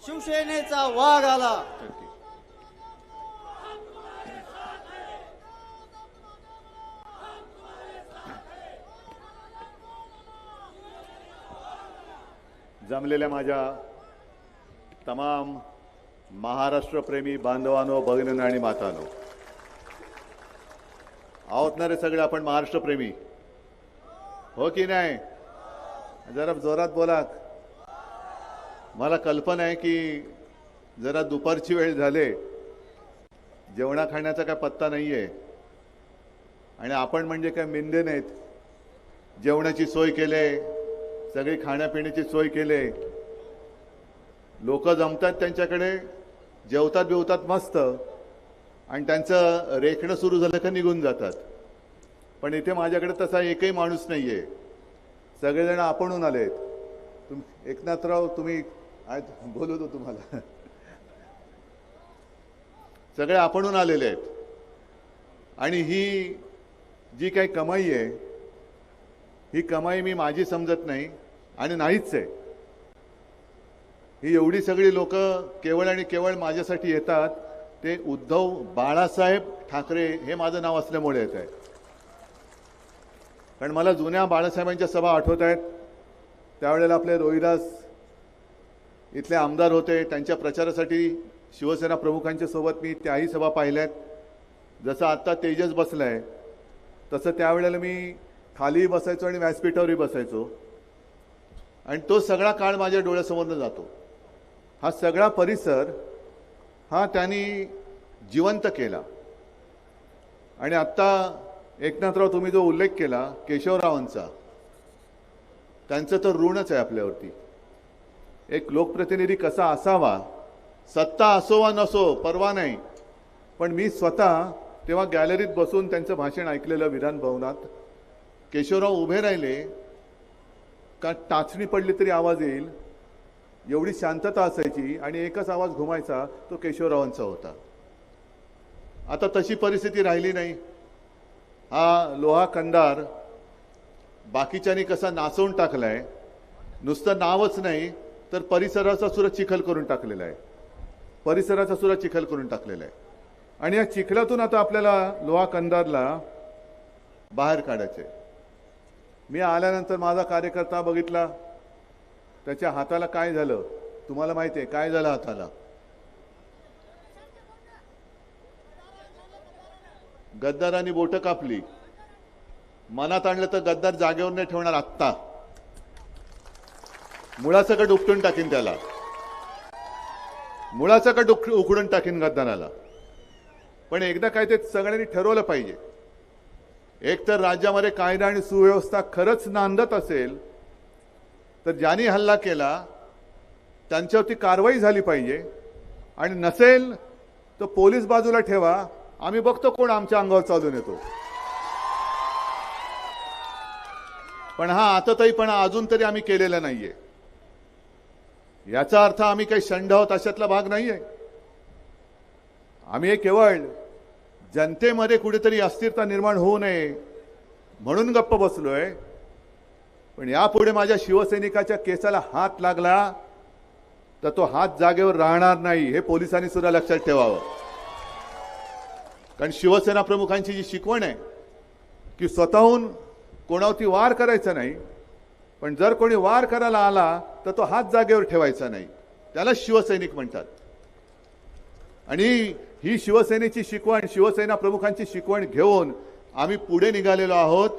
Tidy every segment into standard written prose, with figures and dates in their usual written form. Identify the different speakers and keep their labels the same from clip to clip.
Speaker 1: शिवसेनेचा वाघ आला.
Speaker 2: जमलेल्या माझ्या तमाम महाराष्ट्रप्रेमी बांधवांनो, भगिनींनो आणि मातांनो, आहोत ना रे सगळे आपण महाराष्ट्रप्रेमी, हो की नाही? जरा जोरात बोला. मला कल्पना आहे की जरा दुपारची वेळ झाले, जेवणा खाण्याचा काय पत्ता नाहीये आणि आपण म्हणजे काय मिंदे नाहीत. जेवणाची सोय केले, सगळी खाण्यापिण्याची सोय केले, लोक जमतात त्यांच्याकडे, जेवतात बिवतात मस्त आणि त्यांचं रेखणं सुरू झालं का निघून जातात. पण इथे माझ्याकडे तसा एकही माणूस नाहीये, सगळेजण आपणहून आलेत. एकनाथराव तुम्ही आज बोलू तो तुम्हाला, सगळे आपणहून आलेले आहेत. आणि ही जी काही कमाई आहे, ही कमाई मी माझी समजत नाही आणि नाहीच आहे. ही एवढी सगळी लोक केवळ आणि केवळ माझ्यासाठी येतात ते उद्धव बाळासाहेब ठाकरे हे माझं नाव असल्यामुळे येत आहे. कारण मला जुन्या बाळासाहेबांच्या सभा आठवत आहेत. त्यावेळेला आपले रोहिदास इथले आमदार होते, त्यांच्या प्रचारासाठी शिवसेना प्रमुखांच्या सोबत मी त्याही सभा पाहिल्यात. जसं आत्ता तेजस बसलाय तसं त्यावेळेला मी खाली बसायचो आणि व्यासपीठावरही बसायचो आणि तो सगळा काळ माझ्या डोळ्यासमोरनं जातो. हा सगळा परिसर हा त्यांनी जिवंत केला. आणि आत्ता एकनाथराव तुम्ही जो उल्लेख केला केशवरावांचा, त्यांचं तर ऋणच आहे आपल्यावरती. एक लोकप्रतिनिधी कसा असावा, सत्ता असो वा नसो परवा नाही, पण मी स्वतः तेव्हा गॅलरीत बसून त्यांचं भाषण ऐकलेलं विधान भवनात. केशवराव उभे राहिले का टाचणी पडली तरी आवाज येईल एवढी शांतता असायची आणि एकच आवाज घुमायचा, तो केशवरावांचा होता. आता तशी परिस्थिती राहिली नाही. हा लोहा कंदार बाकीच्यांनी कसा नाचवून टाकलाय, नुसतं नावच नाही तर परिसराचा सुद्धा चिखल करून टाकलेला आहे. परिसराचा सुद्धा चिखल करून टाकलेला आहे. आणि या चिखलातून आता आपल्याला लोहा कंदारला बाहेर काढायचे. मी आल्यानंतर माझा कार्यकर्ता बघितला, त्याच्या हाताला काय झालं तुम्हाला माहिती आहे? काय झालं हाताला? गद्दारांनी बोटं कापली. मनात आणलं तर गद्दार जागेवर नाही ठेवणार, आत्ता मुळासकट उपटून टाकीन त्याला, मुळासकट उकडून टाकीन गद्दाराला. पण एकदा काय ते सगळ्यांनी ठरवलं पाहिजे. एक तर राज्यामध्ये कायदा आणि सुव्यवस्था खरंच नांदत असेल तर ज्यांनी हल्ला केला त्यांच्यावरती कारवाई झाली पाहिजे, आणि नसेल तर पोलीस बाजूला ठेवा, आम्ही बघतो कोण आमच्या अंगावर चालून येतो. पण हा आताताईपणा अजून तरी आम्ही केलेला नाहीये. याचा अर्थ आम्ही काही शंड आहोत अशातला भाग नाहीये. आम्ही केवळ जनतेमध्ये कुठेतरी अस्थिरता निर्माण होऊ नये म्हणून गप्प बसलोय. पण यापुढे माझ्या शिवसैनिकाच्या केसाला हात लागला तर तो हात जागेवर राहणार नाही, हे पोलिसांनी सुद्धा लक्षात ठेवावं. कारण शिवसेना प्रमुखांची जी शिकवण आहे की स्वतःहून कोणावरती वार करायचा नाही, पण जर कोणी वार करायला आला तर तो हात जागेवर ठेवायचा नाही, त्याला शिवसैनिक म्हणतात. आणि ही शिवसेनेची शिकवण, शिवसेना प्रमुखांची शिकवण घेऊन आम्ही पुढे निघालेलो आहोत.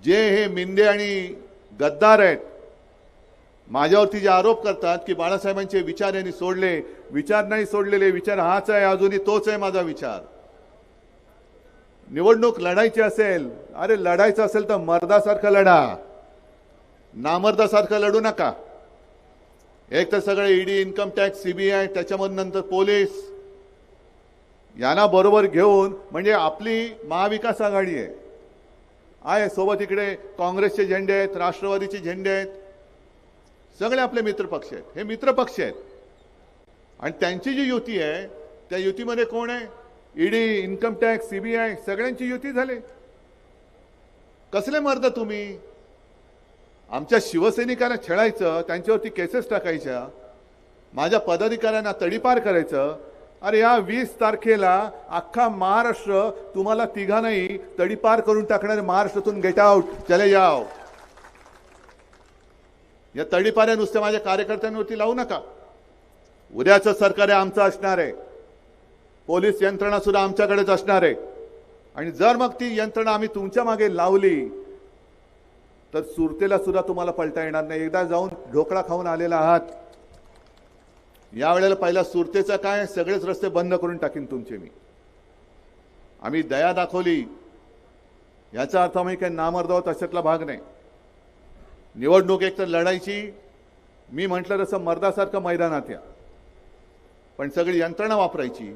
Speaker 2: जे हे मिंदे आणि गद्दार आहेत, माझ्यावरती जे आरोप करतात की बाळासाहेबांचे विचार यांनी सोडले, विचार नाही सोडलेले, विचार हाच आहे, अजूनही तोच आहे माझा विचार. निवडणूक लढायची असेल, अरे लढायचं असेल तर मर्दासारखं लढा, नामर्दासारखं लढू नका. एक तर सगळे ईडी, इन्कम टॅक्स, सीबीआय, त्याच्यामध्ये नंतर पोलीस, यांना बरोबर घेऊन, म्हणजे आपली महाविकास आघाडी आहे सोबत, इकडे काँग्रेसचे झेंडे आहेत, राष्ट्रवादीचे झेंडे आहेत, सगळे आपले मित्रपक्ष आहेत. हे मित्रपक्ष आहेत आणि त्यांची जी युती आहे त्या युतीमध्ये कोण आहे? ईडी, इन्कम टॅक्स, सीबीआय, सगळ्यांची युती झाली. कसले मर्द तुम्ही? आमच्या शिवसैनिकांना छळायचं, त्यांच्यावरती केसेस टाकायच्या. माझ्या पदाधिकाऱ्यांना तडीपार करायचं. अरे या 20 तारखेला अख्खा महाराष्ट्र तुम्हाला तिघांनाही तडीपार करून टाकणारे, महाराष्ट्रातून गेट आउट, चले जाओ. या तडीपाऱ्या नुसत्या माझ्या कार्यकर्त्यांवरती लावू नका. उद्याचं सरकार आहे आमचं असणार आहे, पोलीस यंत्रणा सुद्धा आमच्याकडेच असणार आहे. आणि जर मग ती यंत्रणा आम्ही तुमच्या मागे लावली तर सुरतेला सुद्धा तुम्हाला पलटा येणार नाही. एकदा जाऊन ढोकळा खाऊन आलेला आहात. यावेळेला पहिला सुरतेचा काय, सगळेच रस्ते बंद करून टाकीन तुमचे मी. आम्ही दया दाखवली याचा अर्थ आम्ही काही नामर्दावत अशातला भाग नाही. निवडणूक एक तर लढायची, मी म्हटलं तसं मर्दासारखं मैदानात या, पण सगळी यंत्रणा वापरायची.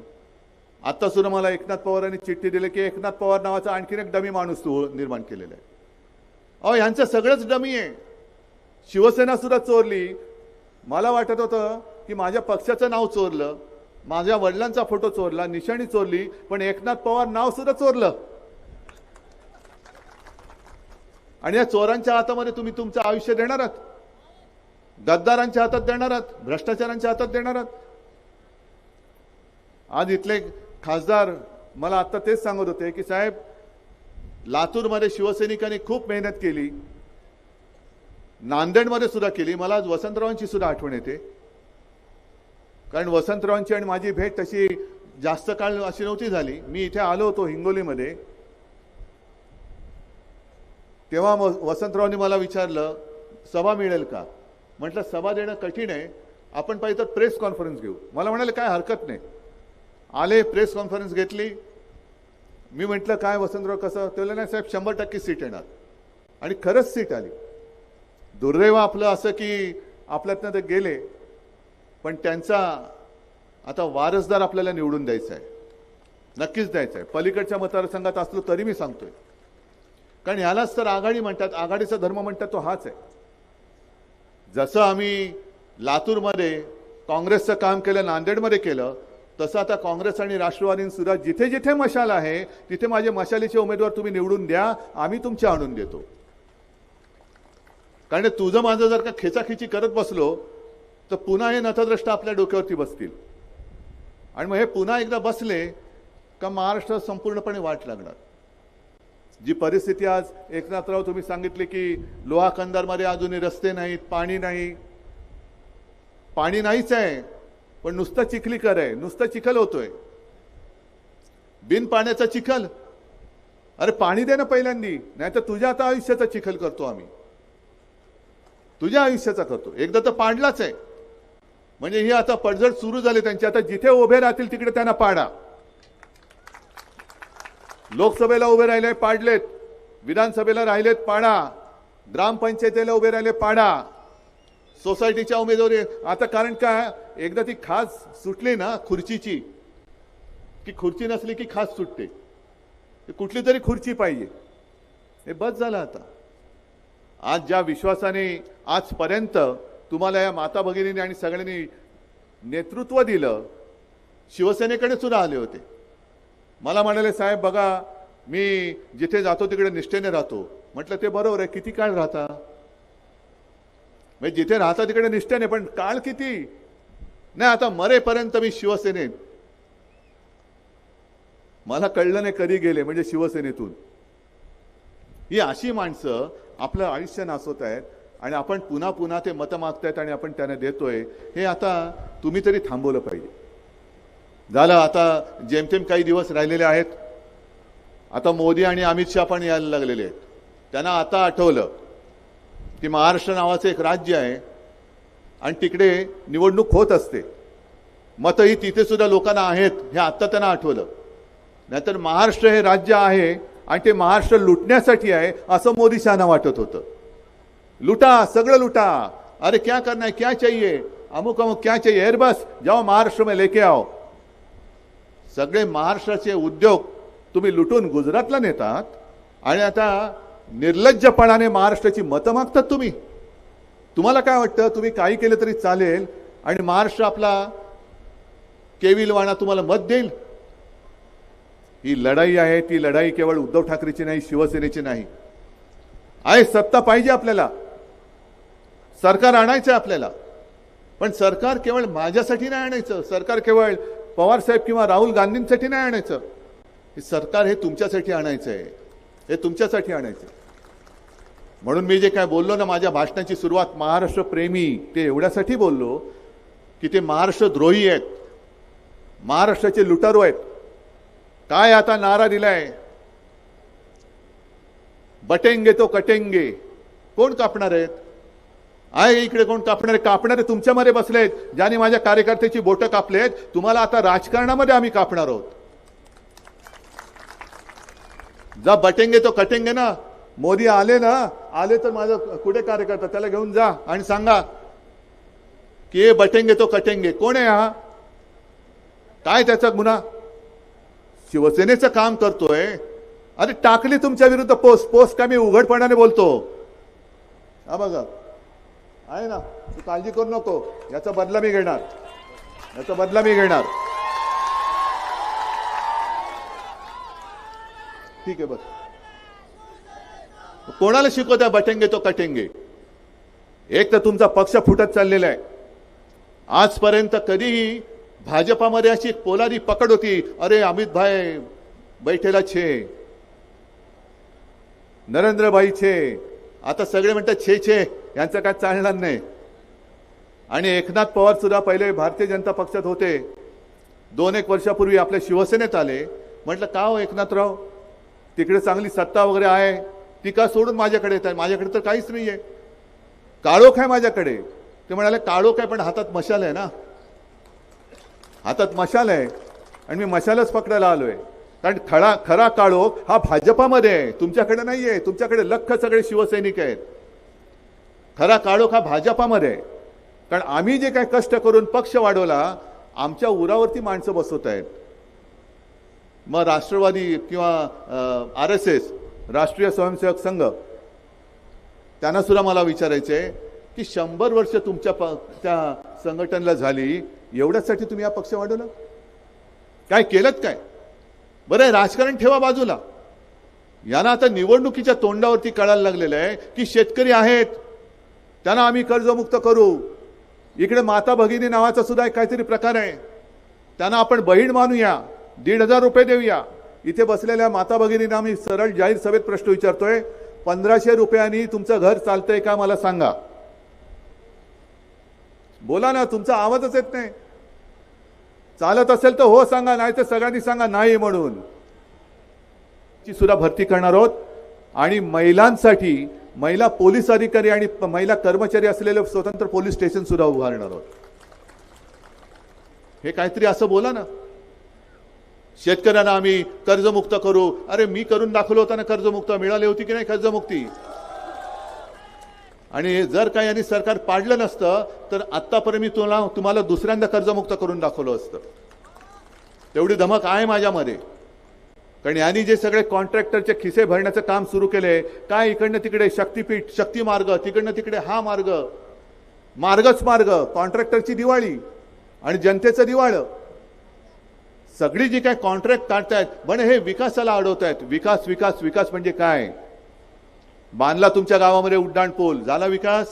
Speaker 2: आता सुद्धा मला एकनाथ पवारांनी चिठ्ठी दिली की एकनाथ पवार नावाचा आणखीन एक डमी माणूस तू निर्माण केलेला आहे. अहो यांचं सगळंच डमी आहे. शिवसेना सुद्धा चोरली. मला वाटत होतं की माझ्या पक्षाचं नाव चोरलं, माझ्या वडिलांचा फोटो चोरला, निशाणी चोरली, पण एकनाथ पवार नाव सुद्धा चोरलं. आणि या चोरांच्या हातामध्ये तुम्ही तुमचं आयुष्य देणार आहात, गद्दारांच्या हातात देणार आहात, भ्रष्टाचारांच्या हातात देणार आहात. आज इथले खासदार मला आता तेच सांगत होते की साहेब, लातूरमध्ये शिवसैनिकांनी खूप मेहनत केली, नांदेडमध्ये सुद्धा केली. मला आज वसंतरावांची सुद्धा आठवण येते, कारण वसंतरावांची आणि माझी भेट तशी जास्त काळ अशी नव्हती झाली. मी इथे आलो होतो हिंगोलीमध्ये, तेव्हा वसंतरावांनी मला विचारलं सभा मिळेल का. म्हटलं सभा देणं कठीण आहे, आपण पाहिजे तर प्रेस कॉन्फरन्स घेऊ. मला म्हणाले काय हरकत नाही. आले, प्रेस कॉन्फरन्स घेतली. मी म्हटलं काय वसंतराव कसं, ते नाही साहेब 100% सीट येणार. आणि खरंच सीट आली. दुर्दैव आपलं असं की आपल्यातनं ते गेले, पण त्यांचा आता वारसदार आपल्याला निवडून द्यायचा आहे, नक्कीच द्यायचा आहे. पलीकडच्या मतदारसंघात असलो तरी मी सांगतोय, कारण ह्यालाच तर आघाडी म्हणतात, आघाडीचा धर्म म्हणतात तो हाच आहे. जसं आम्ही लातूरमध्ये काँग्रेसचं काम केलं, नांदेडमध्ये केलं, तसं आता काँग्रेस आणि राष्ट्रवादीने सुद्धा जिथे जिथे मशाल आहे तिथे माझे मशालीचे उमेदवार तुम्ही निवडून द्या, आम्ही तुमचे आणून देतो. कारण तुझं माझं जर का खेचाखिची करत बसलो तर पुन्हा हे नतद्रष्टा आपल्या डोक्यावरती बसतील. आणि मग हे पुन्हा एकदा बसले का महाराष्ट्र संपूर्णपणे वाट लागणार. जी परिस्थिती आज एकनाथराव तुम्ही सांगितले की लोहा कंदारमध्ये अजूनही रस्ते नाहीत, पाणी नाही. पाणी नाहीच आहे, पण नुसतं चिखलीकर आहे, नुसतं चिखल होतोय, बिन पाण्याचा चिखल. अरे पाणी दे ना पहिल्यांदी, नाही तर तुझ्या आता आयुष्याचा चिखल करतो आम्ही, तुझ्या आयुष्याचा करतो. एकदा तर पाडलाच आहे, म्हणजे ही आता पडझड सुरू झाली त्यांची. आता जिथे उभे राहतील तिकडे त्यांना पाडा. लोकसभेला उभे राहिले पाडलेत, विधानसभेला राहिलेत पाडा, ग्रामपंचायतीला उभे राहिले पाडा, सोसायटीच्या उमेदवारी. आता कारण काय, एकदा ती खास सुटली ना खुर्चीची, की खुर्ची नसली की खास सुटते. कुठली तरी खुर्ची पाहिजे, हे बस झालं आता. आज ज्या विश्वासाने आजपर्यंत तुम्हाला या माता भगिनींनी आणि सगळ्यांनी नेतृत्व दिलं, शिवसेनेकडे सुद्धा आले होते. मला म्हणाले साहेब बघा मी जिथे जातो तिकडे निष्ठेने राहतो. म्हटलं ते बरोबर आहे, किती काळ राहता, म्हणजे जिथे राहता तिकडे निष्ठेने, पण काळ किती. नाही आता मरेपर्यंत मी शिवसेनेत. मला कळलं नाही कधी गेले म्हणजे शिवसेनेतून. ही अशी माणसं आपलं आयुष्य नासवत आहेत आणि आपण पुन्हा पुन्हा ते मतं मागतायत आणि आपण त्यांना देतोय. हे आता तुम्ही तरी थांबवलं पाहिजे. झालं आता जेमतेम काही दिवस राहिलेले आहेत. आता मोदी आणि अमित शहा पण यायला लागलेले आहेत. त्यांना आता आठवलं की महाराष्ट्र नावाचं एक राज्य आहे आणि तिकडे निवडणूक होत असते, मतही तिथे सुद्धा लोकांना आहेत, हे आता त्यांना आठवलं. नाहीतर महाराष्ट्र हे राज्य आहे आणि ते महाराष्ट्र लुटण्यासाठी आहे असं मोदी शहाना वाटत होतं. लुटा, सगळं लुटा, अरे क्या करना है, क्या चाहिए, अमुक अमुक क्या चाहिए, एयरबस जाओ महाराष्ट्र में लेके आओ. सगळे महाराष्ट्राचे उद्योग तुम्ही लुटून गुजरातला नेतात आणि आता निर्लज्जपणाने महाराष्ट्राची मतं मागतात तुम्ही. तुम्हाला काय वाटतं तुम्ही काही केलं तरी चालेल आणि महाराष्ट्र आपला केविलवाणा तुम्हाला मत देईल? ही लढाई आहे, ती लढाई केवळ उद्धव ठाकरेची नाही, शिवसेनेची नाही आहे. सत्ता पाहिजे आपल्याला, सरकार आणायचं आपल्याला. पण सरकार केवळ माझ्यासाठी नाही आणायचं, सरकार केवळ पवार साहेब किंवा राहुल गांधींसाठी नाही आणायचं. हे सरकार हे तुमच्यासाठी आणायचं आहे, हे तुमच्यासाठी आणायचं. म्हणून मी जे काय बोललो ना, माझ्या भाषणाची सुरुवात महाराष्ट्र प्रेमी ते एवढ्यासाठी बोललो की ते महाराष्ट्र द्रोही आहेत, महाराष्ट्राचे लुटारू आहेत. काय आता नारा दिलाय, बटेंगे तो कटेंगे. कोण कापणार आहेत? आहे इकडे कोण कापणारे? कापणारे तुमच्यामध्ये बसलेत, ज्याने माझ्या कार्यकर्त्याची बोटं कापलेत. तुम्हाला आता राजकारणामध्ये आम्ही कापणार आहोत. जा बटेंगे तो कटेंगे ना. मोदी आले ना, आले तर माझा कुठे कार्यकर्ता त्याला घेऊन जा आणि सांगा की हे बटेंगे तो कटेंगे. कोण आहे हा? काय त्याचा गुन्हा? शिवसेनेचं काम करतोय. अरे टाकली तुमच्या विरुद्ध पोस्ट का मी उघडपणाने बोलतो? हा बघा आहे ना, तू काळजी करू नको, याचा बदला मी घेणार, याचा बदला मी घेणार. ठीक आहे. बस कोणाला शिकवताय बटेंगे तो कटेंगे? एक तर तुमचा पक्ष फुटत चाललेला आहे. आजपर्यंत कधीही भाजपामध्ये अशी पोलादी पकड होती, अरे अमित भाई बैठेला छे, नरेंद्र भाई छे. आता सगळे म्हणतात छे छे, यांचं काय चालणार नाही. आणि एकनाथ पवार सुद्धा पहिले भारतीय जनता पक्षात होते, 2-1 वर्षापूर्वी आपल्या शिवसेनेत आले. म्हटलं का हो एकनाथराव, तिकडे चांगली सत्ता वगैरे आहे, ती का सोडून माझ्याकडे येत आहे? माझ्याकडे तर काहीच नाही आहे, काळोख आहे माझ्याकडे. ते म्हणाले काळोख आहे पण हातात मशाल आहे ना, हातात मशाल आहे आणि मी मशालच पकडायला आलोय. कारण खरा काळोख हा भाजपामध्ये आहे, तुमच्याकडे नाही आहे. तुमच्याकडे लख सगळे शिवसैनिक आहेत. खरा काळोख हा भाजपामध्ये आहे. कारण आम्ही जे काही कष्ट करून पक्ष वाढवला, आमच्या उरावरती माणसं बसवत आहेत. मग राष्ट्रवादी किंवा RSS राष्ट्रीय स्वयंसेवक संघ, त्यांना सुद्धा मला विचारायचं आहे की 100 वर्ष तुमच्या त्या संघटनेला झाली, एवढ्यासाठी तुम्ही हा पक्ष वाढवला? काय केलं काय? बरं राजकारण ठेवा बाजूला. यांना आता निवडणुकीच्या तोंडावरती कळायला लागलेलं आहे की शेतकरी आहेत, त्यांना आम्ही कर्जमुक्त करू. इकडे माता भगिनी नावाचा सुद्धा एक काहीतरी प्रकार आहे, त्यांना आपण बहीण मानूया, 1,500 रुपये देऊया. इथे बसलेल्या माता भगिनींना आम्ही सरळ जाहीर सभेत प्रश्न विचारतोय, 1,500 रुपयांनी तुमचं घर चालतंय का मला सांगा? बोला ना, तुमचा आवाजच येत नाही. चालत असेल तर हो सांगा, नाही तर सगळ्यांनी सांगा नाही म्हणून. ची सुद्धा भरती करणार आहोत आणि महिलांसाठी महिला पोलीस अधिकारी आणि महिला कर्मचारी असलेले स्वतंत्र पोलीस स्टेशन सुद्धा उभारणार आहोत. हे काहीतरी असं बोला ना. शेतकऱ्यांना आम्ही कर्जमुक्त करू. अरे मी करून दाखवलं होतं ना कर्जमुक्त, मिळाली होती की नाही कर्जमुक्ती? आणि जर का यांनी सरकार पाडलं नसतं तर आतापर्यंत मी तुम्हाला दुसऱ्यांदा कर्जमुक्त करून दाखवलं असतं. तेवढी धमक आहे माझ्यामध्ये. कारण यांनी जे सगळे कॉन्ट्रॅक्टरचे खिसे भरण्याचं काम सुरू केले, काय इकडनं तिकडे शक्तीपीठ, शक्ती मार्ग, तिकडनं तिकडे हा मार्ग, मार्गच मार्ग, कॉन्ट्रॅक्टरची दिवाळी आणि जनतेचं दिवाळं. सगळी जी काय कॉन्ट्रॅक्ट काढतायत, पण हे विकासाला अडवतायत. विकास विकास विकास म्हणजे काय? बांधला तुमच्या गावामध्ये उड्डाण पूल, झाला विकास?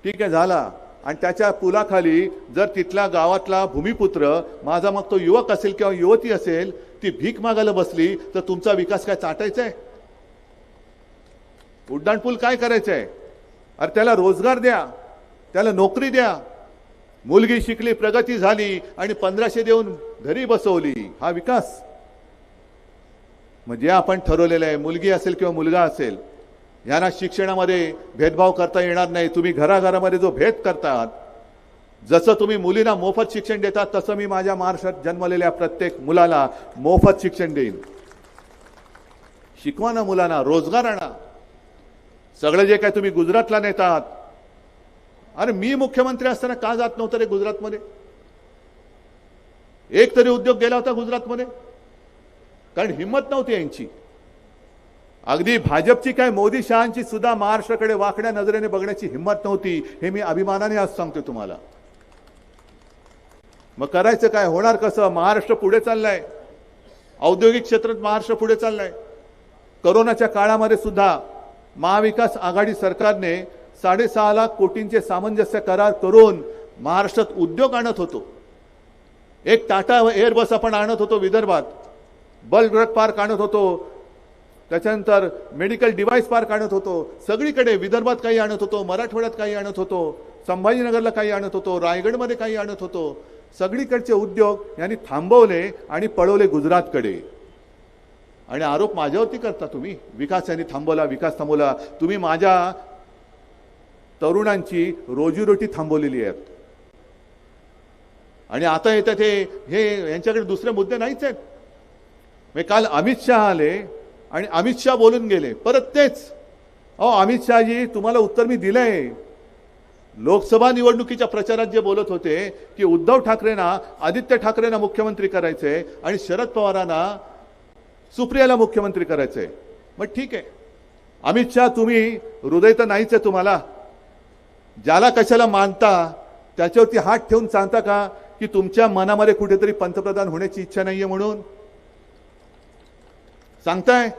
Speaker 2: ठीक आहे झाला. आणि त्याच्या पुलाखाली जर तिथल्या गावातला भूमिपुत्र, माझा मग तो युवक असेल किंवा युवती असेल, ती भीक मागायला बसली तर तुमचा विकास काय चाटायचा आहे? उड्डाण पूल काय करायचं आहे? अरे त्याला रोजगार द्या, त्याला नोकरी द्या. मुलगी शिकली, प्रगती झाली आणि 1,500 देऊन घरी बसवली, हा विकास? म्हणजे आपण ठरवलेलं आहे, मुलगी असेल किंवा मुलगा असेल, यांना शिक्षणामध्ये भेदभाव करता येणार नाही. तुम्ही घराघरामध्ये जो भेद करतात, जसं तुम्ही मुलींना मोफत शिक्षण देतात, तसं मी माझ्या महाराष्ट्रात जन्मलेल्या प्रत्येक मुलाला मोफत शिक्षण देईन. शिकवा ना मुलांना, रोजगार आणा. सगळं जे काय तुम्ही गुजरातला नेतात, अरे मी मुख्यमंत्री असताना का जात नव्हतं रे गुजरातमध्ये? एक तरी उद्योग गेला होता गुजरातमध्ये? कारण हिंमत नव्हती यांची. अगदी भाजपची काय मोदी शहांची सुद्धा महाराष्ट्राकडे वाकड्या नजरेने बघण्याची हिंमत नव्हती. हे मी अभिमानाने आज सांगतो तुम्हाला. मग करायचं काय? होणार कसं? महाराष्ट्र पुढे चाललाय, औद्योगिक क्षेत्रात महाराष्ट्र पुढे चाललाय. कोरोनाच्या काळामध्ये सुद्धा महाविकास आघाडी सरकारने 6.5 लाख कोटींचे सामंजस्य करार करून महाराष्ट्रात उद्योग आणत होतो. एक टाटा एअरबस आपण आणत होतो विदर्भात, बल्क ड्रग पार्क आणत होतो, त्याच्यानंतर मेडिकल डिव्हाइस पार्क आणत होतो. सगळीकडे विदर्भात काही आणत होतो, मराठवाड्यात काही आणत होतो, संभाजीनगरला काही आणत होतो, रायगडमध्ये काही आणत होतो. सगळीकडचे उद्योग यांनी थांबवले आणि पळवले गुजरातकडे. आणि आरोप माझ्यावरती करता तुम्ही, विकास यांनी थांबवला, विकास थांबवला. तुम्ही माझ्या तरुणांची रोजीरोटी थांबवलेली आहे. आणि आता येतात हे यांच्याकडे दुसरे मुद्दे नाहीच आहेत. मी काल अमित शहा आले आणि अमित शहा बोलून गेले, परत तेच. अमित शहाजी, तुम्हाला उत्तर मी दिलंय. लोकसभा निवडणुकीच्या प्रचारात जे बोलत होते की उद्धव ठाकरेंना, आदित्य ठाकरेंना मुख्यमंत्री करायचंय आणि शरद पवारांना, सुप्रियाला मुख्यमंत्री करायचंय. मग ठीक आहे अमित शहा, तुम्ही हृदय तर नाहीच आहे तुम्हाला. ज्याला कशाला मानता त्याच्यावरती हात ठेवून सांगता का की तुमच्या मनामध्ये कुठेतरी पंतप्रधान होण्याची इच्छा नाहीये म्हणून सांगताय?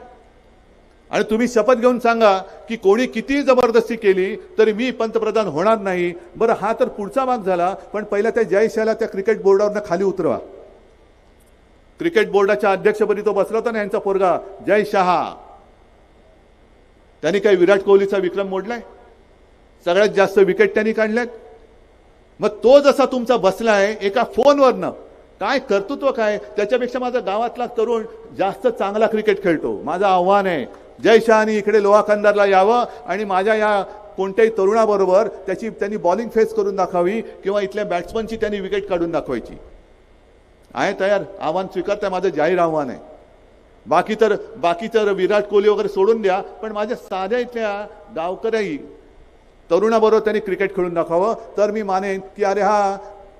Speaker 2: आणि तुम्ही शपथ घेऊन सांगा की कोणी किती जबरदस्ती केली तरी मी पंतप्रधान होणार नाही. बरं, हा तर पुढचा भाग झाला, पण पहिला त्या जय शहाला त्या क्रिकेट बोर्डावरनं खाली उतरवा. क्रिकेट बोर्डाच्या अध्यक्षपदी तो बसला होता ना यांचा पोरगा जय शहा. त्यांनी काही विराट कोहलीचा विक्रम मोडलाय? सगळ्यात जास्त विकेट त्यांनी काढल्यात. मग तो जसा तुमचा बसलाय एका फोनवरनं, काय कर्तृत्व काय? त्याच्यापेक्षा माझा गावातला तरुण जास्त चांगला क्रिकेट खेळतो. माझं आव्हान आहे, जय शहानी इकडे लोहा कंदारला यावं आणि माझ्या या कोणत्याही तरुणाबरोबर त्यांनी बॉलिंग फेस करून दाखवावी किंवा इथल्या बॅट्समनची त्यांनी विकेट काढून दाखवायची. आहे तयार? आव्हान स्वीकारताय? माझं जाहीर आव्हान आहे. बाकी तर विराट कोहली वगैरे सोडून द्या, पण माझ्या साध्या इथल्या गावकऱ्याही तरुणाबरोबर त्यांनी क्रिकेट खेळून दाखवावं. तर मी मानेन की अरे हा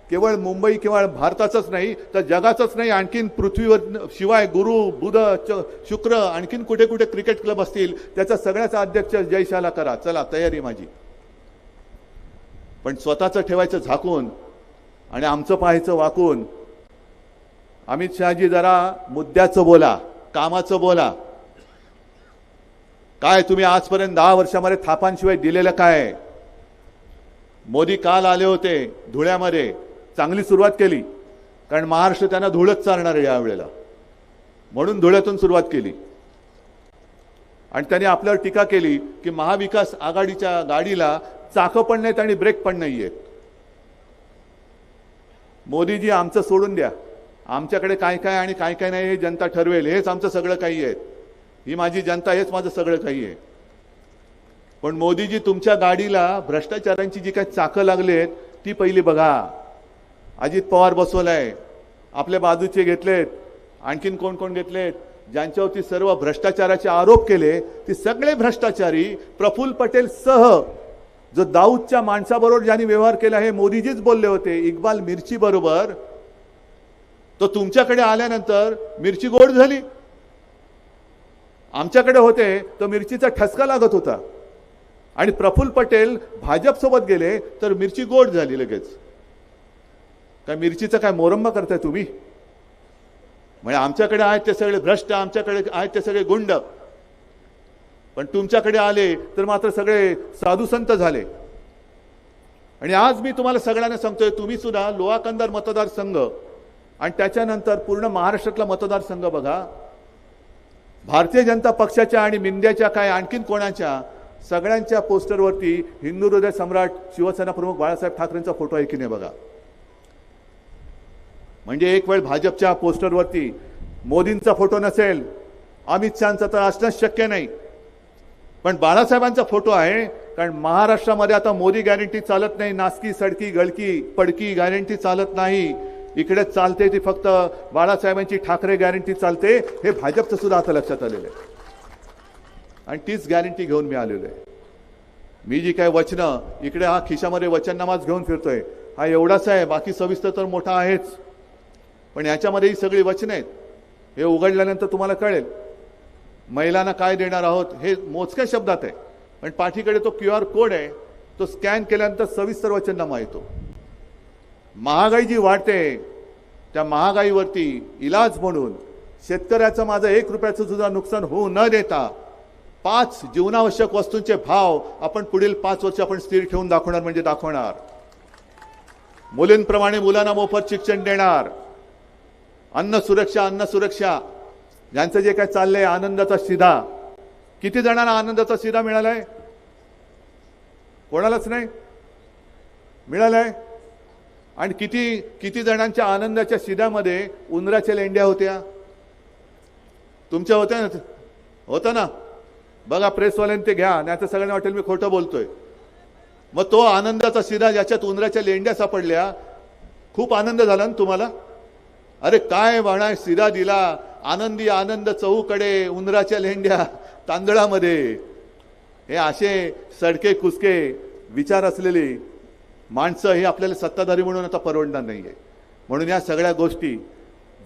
Speaker 2: केवळ मुंबई, केवळ भारताचंच नाही तर जगाचंच नाही, आणखीन पृथ्वीवर शिवाय गुरु बुध शुक्र आणखीन कुठे कुठे क्रिकेट क्लब असतील त्याचा सगळ्याचा अध्यक्ष जयशाला करा. चला, तयारी माझी. पण स्वतःचं ठेवायचं झाकून आणि आमचं पाहायचं वाकून. अमित शहाजी, जरा मुद्द्याचं बोला, कामाचं बोला. काय तुम्ही आजपर्यंत 10 वर्षामध्ये थापांशिवाय दिलेलं काय? मोदी काल आले होते धुळ्यामध्ये, चांगली सुरुवात केली, कारण महाराष्ट्र त्यांना धुळच चालणार आहे यावेळेला, म्हणून धुळ्यातून सुरुवात केली. आणि त्यांनी आपल्यावर टीका केली की महाविकास आघाडीच्या गाडीला चाकं पण नाहीत आणि ब्रेक पण नाहीयेत. मोदीजी, आमचं सोडून द्या. आमच्याकडे काय काय आणि काय काय नाही हे जनता ठरवेल. हेच आमचं सगळं काही आहे. ही माझी जनता, हेच माझं सगळं काही आहे. पण मोदीजी, तुमच्या गाडीला भ्रष्टाचारांची जी काही चाकं लागलेत ती पहिली बघा. अजित पवार बसवलाय, आपल्या बाजूचे घेतलेत, आणखीन कोण कोण घेतलेत, ज्यांच्यावरती सर्व भ्रष्टाचाराचे आरोप केले ते सगळे भ्रष्टाचारी प्रफुल्ल पटेल सह जो दाऊदच्या माणसाबरोबर ज्यांनी व्यवहार केला हे मोदीजीच बोलले होते. इक्बाल मिर्ची बरोबर. तो तुमच्याकडे आल्यानंतर मिरची गोड झाली. आमच्याकडे होते तर मिरचीचा ठसका लागत होता. आणि प्रफुल्ल पटेल भाजप सोबत गेले तर मिरची गोड झाली लगेच. काय मिरचीचा काय मोरंबा करताय तुम्ही? म्हणजे आमच्याकडे आहेत ते सगळे भ्रष्ट, आमच्याकडे आहेत ते सगळे गुंड, पण तुमच्याकडे आले तर मात्र सगळे साधू संत झाले. आणि आज मी तुम्हाला सगळ्यांना सांगतोय, तुम्ही सुद्धा लोहा कंदार मतदारसंघ आणि त्याच्यानंतर पूर्ण महाराष्ट्रातला मतदारसंघ बघा. भारतीय जनता पक्षाच्या आणि मिंद्याच्या काय आणखीन कोणाच्या सगळ्यांच्या पोस्टरवरती हिंदू हृदय सम्राट शिवसेना प्रमुख बाळासाहेब ठाकरेंचा फोटो आहे की नाही बघा. म्हणजे एक वेळ भाजपच्या पोस्टरवरती मोदींचा फोटो नसेल, अमित शहांचा तर असणंच शक्य नाही, पण बाळासाहेबांचा फोटो आहे. कारण महाराष्ट्रामध्ये आता मोदी गॅरंटी चालत नाही, नासकी सडकी गळकी पडकी गॅरंटी चालत नाही. इकडे चालते ती फक्त बाळासाहेबांची ठाकरे गॅरंटी चालते. हे भाजपचं सुद्धा आता लक्षात आलेलं आहे आणि तीच गॅरंटी घेऊन मी आलेलो आहे. मी जी काय वचनं इकडे हा खिशामध्ये वचननामाच घेऊन फिरतोय, हा एवढाच आहे, बाकी सविस्तर तर मोठा आहेच, पण याच्यामध्ये ही सगळी वचनं आहेत. हे उघडल्यानंतर तुम्हाला कळेल महिलांना काय देणार आहोत हे मोजक्या शब्दात आहे, पण पाठीकडे तो QR कोड आहे, तो स्कॅन केल्यानंतर सविस्तर वचननामा येतो. महागाई जी वाढते त्या महागाईवरती इलाज म्हणून शेतकऱ्याचं माझं 1 रुपयाचं सुद्धा नुकसान होऊ न देता 5 जीवनावश्यक वस्तूंचे भाव आपण पुढील 5 वर्ष आपण स्थिर ठेवून दाखवणार म्हणजे दाखवणार. मुलींप्रमाणे मुलांना मोफत शिक्षण देणार, अन्न सुरक्षा, ज्यांचं जे काय चाललंय आनंदाचा शिधा. किती जणांना आनंदाचा शिधा मिळालाय? कोणालाच नाही मिळालाय. आणि किती जणांच्या आनंदाच्या शिध्यामध्ये उंदराच्या लेंड्या होत्या? तुमच्या होत्या ना? होता ना? बघा, प्रेसवाल्यांनी ते घ्या, नाही तर सगळ्यांना वाटेल मी खोटं बोलतोय. मग तो आनंदाचा शिधा ज्याच्यात उंदराच्या लेंड्या सापडल्या, खूप आनंद झाला ना तुम्हाला? अरे काय म्हणा, शिधा दिला, आनंदी आनंद चहूकडे, उंदराच्या लेंड्या तांदळामध्ये. हे असे सडके कुसके विचार असलेली माणसं हे आपल्याला सत्ताधारी म्हणून आता परवडणार नाहीये. म्हणून या सगळ्या गोष्टी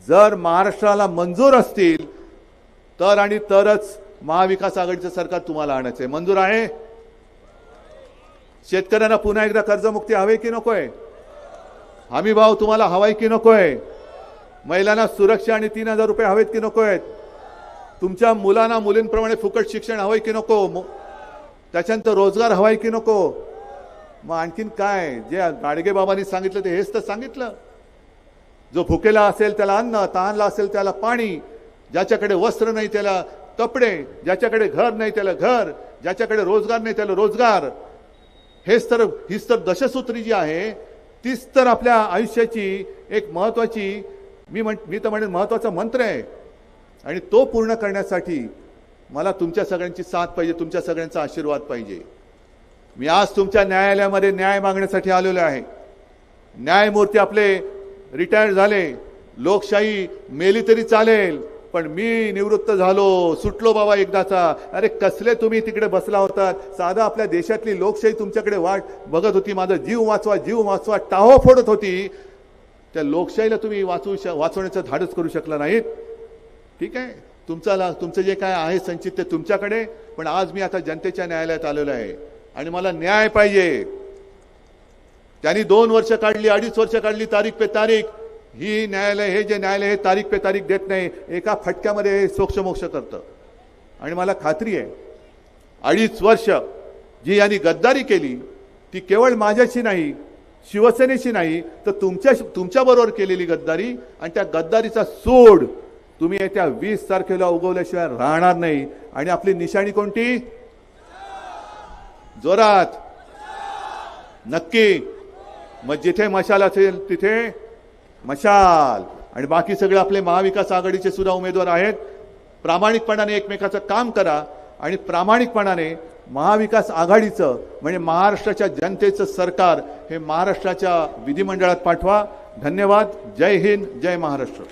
Speaker 2: जर महाराष्ट्राला मंजूर असतील तर आणि तरच महाविकास आघाडीचं सरकार तुम्हाला आणायचंय. मंजूर आहे? शेतकऱ्यांना पुन्हा एकदा कर्जमुक्ती हवी की नकोय? हमी भाव तुम्हाला हवाय की नकोय? महिलांना सुरक्षा आणि 3,000 रुपये हवेत की नकोयत? तुमच्या मुलांना मुलींप्रमाणे फुकट शिक्षण हवंय की नको? त्याच्यानंतर रोजगार हवाय की नको? मग आणखीन काय? जे गाडगे बाबांनी सांगितलं ते हेच तर सांगितलं. जो भुकेला असेल त्याला अन्न, तहानला असेल त्याला पाणी, ज्याच्याकडे वस्त्र नाही त्याला कपडे, ज्याच्याकडे घर नाही त्याला घर, ज्याच्याकडे रोजगार नाही त्याला रोजगार. हीच तर दशसूत्री जी आहे, तीच तर आपल्या आयुष्याची एक महत्वाची, मी तर म्हणेन महत्वाचा मंत्र आहे. आणि तो पूर्ण करण्यासाठी मला तुमच्या सगळ्यांची साथ पाहिजे, तुमच्या सगळ्यांचा आशीर्वाद पाहिजे. मी आज तुमच्या न्यायालयामध्ये न्याय मागण्यासाठी आलेलो आहे. न्यायमूर्ती आपले रिटायर झाले, लोकशाही मेली तरी चालेल, पण मी निवृत्त झालो, सुटलो बाबा एकदाचा. अरे कसले तुम्ही तिकडे बसला होतात? साधा आपल्या देशातली लोकशाही तुमच्याकडे वाट बघत होती, माझा जीव वाचवा टाहो फोडत होती. त्या लोकशाहीला तुम्ही वाचवण्याचं धाडस करू शकला नाहीत. ठीक आहे, तुमचं जे काय आहे संचित ते तुमच्याकडे, पण आज मी आता जनतेच्या न्यायालयात आलेलो आहे आणि मला न्याय पाहिजे. त्यांनी 2 वर्ष काढली, 2.5 वर्ष काढली, तारीख पे तारीख. हे जे न्यायालय हे तारीख पे तारीख देत नाही, एका फटक्यामध्ये सोक्षमोक्ष करतं. आणि मला खात्री आहे 2.5 वर्ष जी यांनी गद्दारी केली ती केवळ माझ्याशी नाही, शिवसेनेशी नाही, तर तुमच्या बरोबर केलेली गद्दारी. आणि त्या गद्दारीचा सूड तुम्ही येत्या 20 तारखेला उगवल्याशिवाय राहणार नाही. आणि आपली निशाणी कोणती? जोरात नक्की. मग जिथे मशाल असेल तिथे मशाल. आणि बाकी सगळे आपले महाविकास आघाडीचे सुद्धा उमेदवार आहेत. प्रामाणिकपणाने एकमेकाचं काम करा आणि प्रामाणिकपणाने महाविकास आघाडीचं म्हणजे महाराष्ट्राच्या जनतेचं सरकार हे महाराष्ट्राच्या विधिमंडळात पाठवा. धन्यवाद. जय हिंद, जय महाराष्ट्र.